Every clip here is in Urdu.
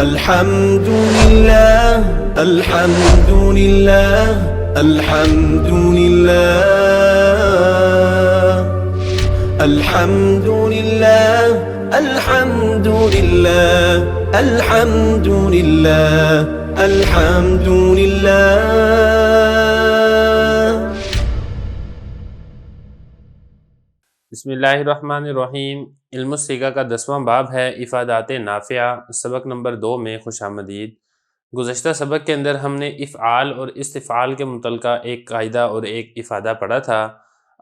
الحمد لله الحمد لله الحمد لله الحمد لله الحمد لله الحمد لله الحمد لله. بسم اللہ الرحمن الرحیم. علم الصیغہ کا 10واں باب ہے افادات نافعہ. سبق نمبر 2 میں خوش آمدید. گزشتہ سبق کے اندر ہم نے افعال اور استفعال کے متعلقہ ایک قاعدہ اور ایک افادہ پڑھا تھا.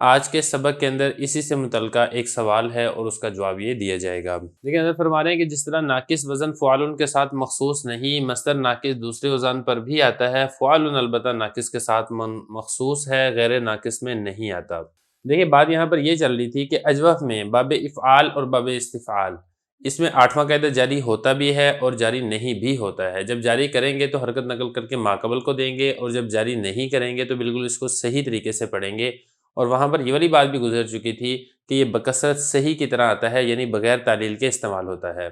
آج کے سبق کے اندر اسی سے متعلقہ ایک سوال ہے اور اس کا جواب یہ دیا جائے گا. لیکن اندر فرما رہے ہیں کہ جس طرح ناقص وزن فعال کے ساتھ مخصوص نہیں، مصدر ناقص دوسرے وزن پر بھی آتا ہے، فعال البتہ ناقص کے ساتھ مخصوص ہے، غیر ناقص میں نہیں آتا. دیکھیں بات یہاں پر یہ چل رہی تھی کہ اجوف میں باب افعال اور باب استفعال، اس میں 8واں قاعدہ جاری ہوتا بھی ہے اور جاری نہیں بھی ہوتا ہے. جب جاری کریں گے تو حرکت نقل کر کے ماقبل کو دیں گے، اور جب جاری نہیں کریں گے تو بالکل اس کو صحیح طریقے سے پڑھیں گے. اور وہاں پر یہ والی بات بھی گزر چکی تھی کہ یہ بکثرت صحیح کی طرح آتا ہے، یعنی بغیر تعلیل کے استعمال ہوتا ہے.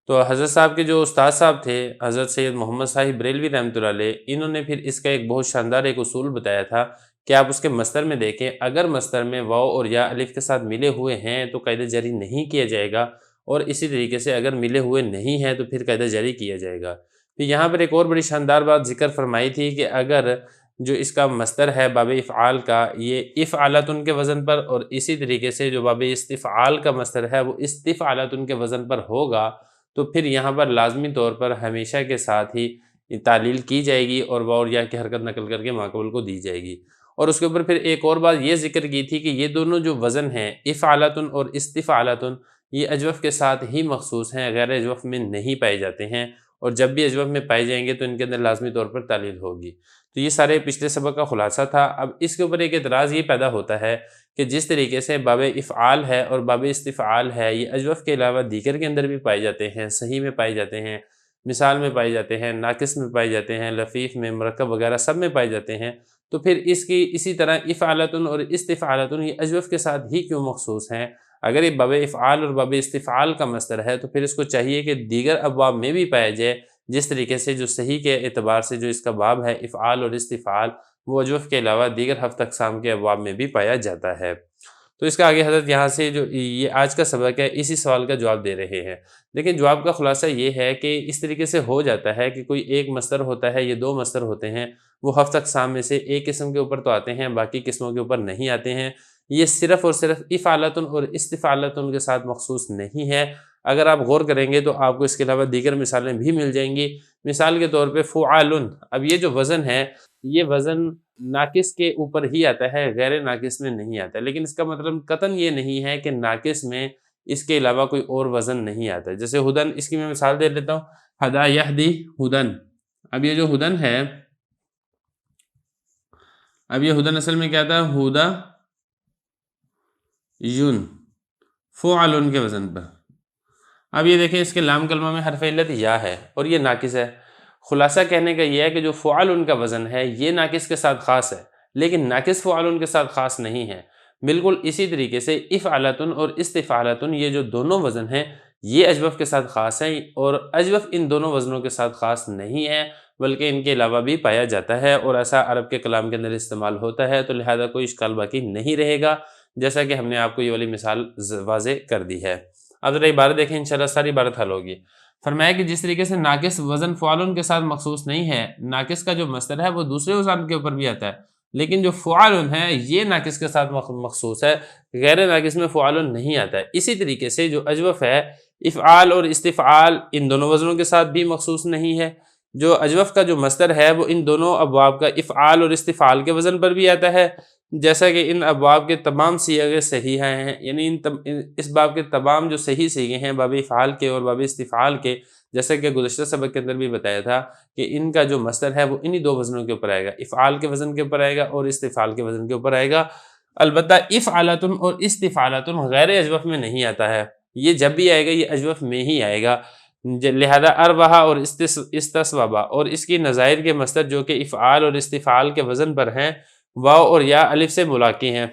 تو حضرت صاحب کے جو استاد صاحب تھے حضرت سید محمد صاحب بریلوی رحمۃ اللہ علیہ، انہوں نے پھر اس کا ایک بہت شاندار ایک اصول بتایا تھا کہ آپ اس کے مصدر میں دیکھیں، اگر مصدر میں واو اور یا الف کے ساتھ ملے ہوئے ہیں تو قاعدہ جاری نہیں کیا جائے گا، اور اسی طریقے سے اگر ملے ہوئے نہیں ہیں تو پھر قاعدہ جاری کیا جائے گا. پھر یہاں پر ایک اور بڑی شاندار بات ذکر فرمائی تھی کہ اگر جو اس کا مصدر ہے باب افعال کا، یہ افعالتن کے وزن پر، اور اسی طریقے سے جو باب استفعال کا مصدر ہے وہ استفعالتن کے وزن پر ہوگا، تو پھر یہاں پر لازمی طور پر ہمیشہ کے ساتھ ہی تعلیل کی جائے گی اور واو اور یا کی حرکت نقل کر کے ماقبل کو دی جائے گی. اور اس کے اوپر پھر ایک اور بات یہ ذکر کی تھی کہ یہ دونوں جو وزن ہیں افعالتن اور استفعالتن، یہ اجوف کے ساتھ ہی مخصوص ہیں، غیر اجوف میں نہیں پائے جاتے ہیں، اور جب بھی اجوف میں پائے جائیں گے تو ان کے اندر لازمی طور پر تعلیل ہوگی. تو یہ سارے پچھلے سبق کا خلاصہ تھا. اب اس کے اوپر ایک اعتراض یہ پیدا ہوتا ہے کہ جس طریقے سے باب افعال ہے اور باب استفعال ہے، یہ اجوف کے علاوہ دیگر کے اندر بھی پائے جاتے ہیں، صحیح میں پائے جاتے ہیں، مثال میں پائے جاتے ہیں، ناقص میں پائے جاتے ہیں، لفیف میں، مرکب وغیرہ سب میں پائے جاتے ہیں. تو پھر اس کی اسی طرح افعالتن اور استفعالتن یہ اجوف کے ساتھ ہی کیوں مخصوص ہیں؟ اگر یہ باب افعال اور باب استفعال کا مصدر ہے تو پھر اس کو چاہیے کہ دیگر ابواب میں بھی پایا جائے، جس طریقے سے جو صحیح کے اعتبار سے جو اس کا باب ہے افعال اور استفعال، وہ اجوف کے علاوہ دیگر 7 اقسام کے ابواب میں بھی پایا جاتا ہے. تو اس کا آگے حضرت یہاں سے جو یہ آج کا سبق ہے اسی سوال کا جواب دے رہے ہیں. لیکن جواب کا خلاصہ یہ ہے کہ اس طریقے سے ہو جاتا ہے کہ کوئی ایک مصدر ہوتا ہے، یہ 2 مصدر ہوتے ہیں، وہ 7 اقسام میں سے ایک قسم کے اوپر تو آتے ہیں، باقی قسموں کے اوپر نہیں آتے ہیں. یہ صرف اور صرف افعالتن اور استفعالتن کے ساتھ مخصوص نہیں ہے. اگر آپ غور کریں گے تو آپ کو اس کے علاوہ دیگر مثالیں بھی مل جائیں گی. مثال کے طور پہ فعالن، اب یہ جو وزن ہے یہ وزن ناقص کے اوپر ہی آتا ہے، غیر ناقص میں نہیں آتا ہے. لیکن اس کا مطلب قطعاً یہ نہیں ہے کہ ناقص میں اس کے علاوہ کوئی اور وزن نہیں آتا ہے. جیسے ہدن، اس کی میں مثال دے لیتا ہوں، ہدا یہدی ہدن. اب یہ جو ہدن ہے، اب یہ ہدن اصل میں کیا تھا؟ ہدا یون، فعلن کے وزن پر. اب یہ دیکھیں اس کے لام کلمہ میں حرف علت یا ہے اور یہ ناقص ہے. خلاصہ کہنے کا یہ ہے کہ جو فعل کا وزن ہے یہ ناقص کے ساتھ خاص ہے، لیکن ناقص فعل کے ساتھ خاص نہیں ہے. بالکل اسی طریقے سے افعالتن اور استفعالتن، یہ جو دونوں وزن ہیں یہ اجوف کے ساتھ خاص ہیں، اور اجوف ان دونوں وزنوں کے ساتھ خاص نہیں ہے بلکہ ان کے علاوہ بھی پایا جاتا ہے، اور ایسا عرب کے کلام کے اندر استعمال ہوتا ہے. تو لہذا کوئی اشکال باقی نہیں رہے گا، جیسا کہ ہم نے آپ کو یہ والی مثال واضح کر دی ہے. اب ذرا عبارت دیکھیں، انشاءاللہ ساری عبارت حل ہوگی. فرمایا کہ جس طریقے سے ناقص وزن فعل کے ساتھ مخصوص نہیں ہے، ناقص کا جو مصدر ہے وہ دوسرے وزن کے اوپر بھی آتا ہے، لیکن جو فعل ہے یہ ناقص کے ساتھ مخصوص ہے، غیر ناقص میں فعل نہیں آتا ہے. اسی طریقے سے جو اجوف ہے، افعال اور استفعال ان دونوں وزنوں کے ساتھ بھی مخصوص نہیں ہے. جو اجوف کا جو مصدر ہے وہ ان دونوں ابواب کا افعال اور استفعال کے وزن پر بھی آتا ہے، جیسا کہ ان ابواب کے تمام صیغے صحیح ہیں، یعنی اس باب کے تمام جو صحیح صیغے ہیں باب افعال کے اور باب استفعال کے، جیسا کہ گزشتہ سبق کے اندر بھی بتایا تھا کہ ان کا جو مصدر ہے وہ انہی 2 وزنوں کے اوپر آئے گا، افعال کے وزن کے اوپر آئے گا اور استفعال کے وزن کے اوپر آئے گا. البتہ افعالتن اور استفعالتن غیر اجوف میں نہیں آتا ہے، یہ جب بھی آئے گا یہ اجوف میں ہی آئے گا. لہذا اربحہ اور استصوبہ اور اس کی نظائر کے مصدر جو کہ افعال اور استفعال کے وزن پر ہیں، واو اور یا الف سے ملاقی ہیں.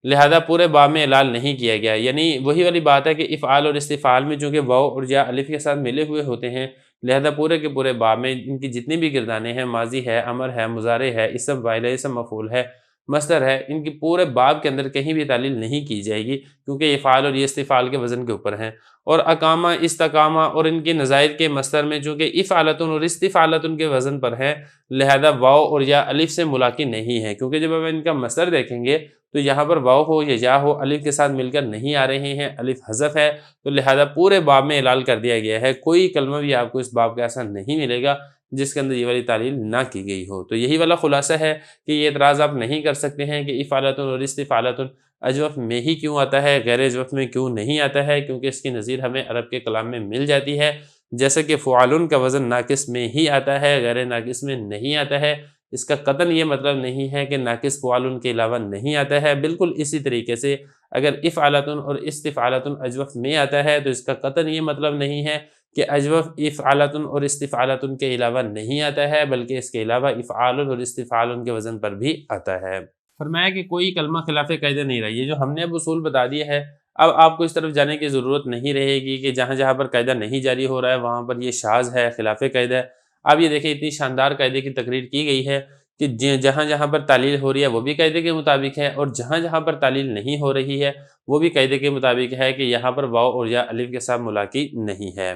لہذا پورے باب میں اعلال نہیں کیا گیا. یعنی وہی والی بات ہے کہ افعال اور استفعال میں چونکہ واو اور یا الف کے ساتھ ملے ہوئے ہوتے ہیں، لہذا پورے کے پورے باب میں ان کی جتنی بھی گردانیں ہیں، ماضی ہے، امر ہے، مضارع ہے، اسم فاعل ہے، اسم مفعول ہے، مصدر ہے، ان کی پورے باب کے اندر کہیں بھی تعلیل نہیں کی جائے گی، کیونکہ یہ افعال اور یہ استفعال کے وزن کے اوپر ہیں. اور اقامہ، استقامہ اور ان کے نظائر کے مصدر میں چونکہ افعالتن اور استفعالتن کے وزن پر ہیں، لہذا واو اور یا الف سے ملاقی نہیں ہے. کیونکہ جب ہم ان کا مصدر دیکھیں گے تو یہاں پر واو ہو یا یا ہو، الف کے ساتھ مل کر نہیں آ رہے ہیں، الف حذف ہے، تو لہذا پورے باب میں اعلال کر دیا گیا ہے. کوئی کلمہ بھی آپ کو اس باب کا ایسا نہیں ملے گا جس کے اندر یہ والی تعلیل نہ کی گئی ہو. تو یہی والا خلاصہ ہے کہ یہ اعتراض آپ نہیں کر سکتے ہیں کہ افعالتن اور استفعالتن اجوف میں ہی کیوں آتا ہے، غیر اجوف میں کیوں نہیں آتا ہے، کیونکہ اس کی نظیر ہمیں عرب کے کلام میں مل جاتی ہے. جیسے کہ فعالن کا وزن ناقص میں ہی آتا ہے، غیر ناقص میں نہیں آتا ہے. اس کا قطعاً یہ مطلب نہیں ہے کہ ناقص فعالن کے علاوہ نہیں آتا ہے. بالکل اسی طریقے سے اگر افعالتن اور استفعالتن اجوف میں آتا ہے تو اس کا قطعاً یہ مطلب نہیں ہے کہ اجوف افعالتن اور استفعالتن کے علاوہ نہیں آتا ہے، بلکہ اس کے علاوہ افعال اور استفعال کے وزن پر بھی آتا ہے. فرمایا کہ کوئی کلمہ خلاف قاعدہ نہیں رہا. یہ جو ہم نے اب اصول بتا دیا ہے، اب آپ کو اس طرف جانے کی ضرورت نہیں رہے گی کہ جہاں جہاں پر قاعدہ نہیں جاری ہو رہا ہے وہاں پر یہ شاذ ہے، خلاف قاعدہ ہے. اب یہ دیکھیں اتنی شاندار قاعدے کی تقریر کی گئی ہے کہ جہاں جہاں پر تعلیل ہو رہی ہے وہ بھی قاعدے کے مطابق ہے، اور جہاں جہاں پر تعلیل نہیں ہو رہی ہے وہ بھی قاعدے کے مطابق ہے کہ یہاں پر واو اور یا الف کے ساتھ ملاقی نہیں ہے.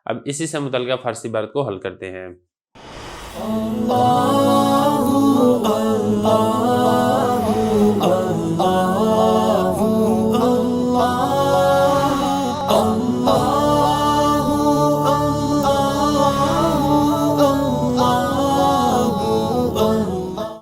اب اسی سے متعلقہ فارسی عبارت کو حل کرتے ہیں.